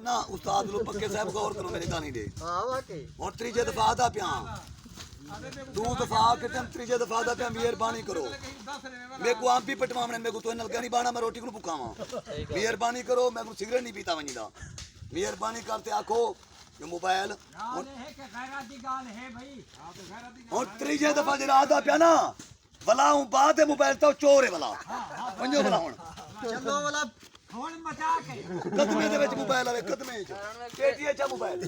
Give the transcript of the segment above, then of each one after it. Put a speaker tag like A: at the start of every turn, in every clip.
A: ना उस्ताद लो पक्के साहब गौर करो मेरी कहानी दे
B: हां वाकई
A: और त्रीजे दफा दा पिया दो दफा के तुम त्रीजे दफा दा पिया मेहरबानी करो मेरे को आप भी पटवावने मेरे को तो नलका नहीं बाना मैं रोटी को भूखा हां मेहरबानी करो मैं को सिगरेट नहीं पीता वनीदा मेहरबानी करते आखो ये मोबाइल और त्रीजे दफा जरा दा पिया ना भला हूं बाद मोबाइल तो चोर है भला पंजो भला हुन
B: चलो वाला
C: फोन मचा के
A: कदमे दे विच मोबाइल आवे कदमे च पेटीए च मोबाइल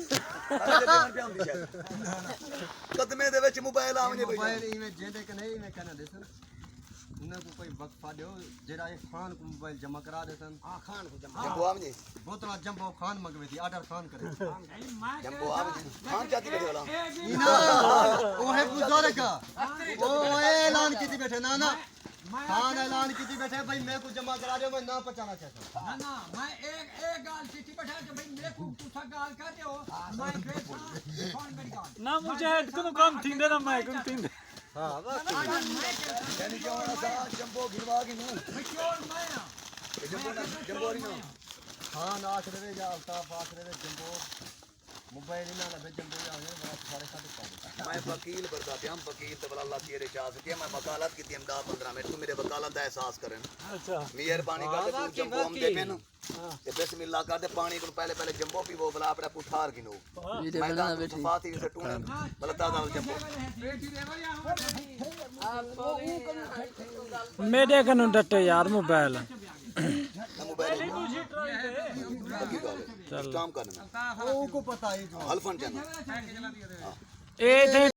A: कदमे दे विच मोबाइल आवने भाई
B: मोबाइल इवें जेंदे के नहीं मैं कहना देसन उन्हें को कोई वक्फा दो जेड़ा ये खान को मोबाइल जमा करा देसन हां खान को जमा
A: जंबो आवने
B: बोतला जंबो खान मंगवे थी ऑर्डर खान करे
A: जंबो आवने खान चाहती करे वाला
B: इना ओ है बुजुर्ग का ओ ऐलान कीती बैठे ना ना खान ऐलान कीती बैठे भाई मैं को जमा करा दो मैं ना पचाना चाहता
C: ना ना मैं एक गाल चिट्ठी बैठा कि भाई मेरे को तुसा गाल कहते हो मैं फिर कौन मेरी गाल
D: ना मुझे को काम थिंदे ना मैं को थिंदे
B: हां वाकई
A: यानी क्या होना सा जंबो गिरवा के नु
C: मशहूर मैं
A: जंबो नहीं ना
B: खान आख देवे या अल्ताफ आख देवे जंबो मोबाइल ना लगे जंबो या बड़ा सारे साथ
A: मैं वकील बरदा पे हम वकील तो भला अल्लाह तेरे चाह सके मैं वकालत की हम 10-15 मिनट तू मेरे वकालत का एहसास करें
D: अच्छा
A: मेहरबानी कर तू जंबो हम दे पेन ते बिस्मिल्लाह कर दे पानी को पहले जंबो पीवो भला अपना पुठार गिनो मैं तो फाती से टूने भला ताजा जंबो
D: मेरे कनु डटे यार मोबाइल
A: मोबाइल चल काम करना
B: को पता है
A: अल्फन चैनल
D: ए थे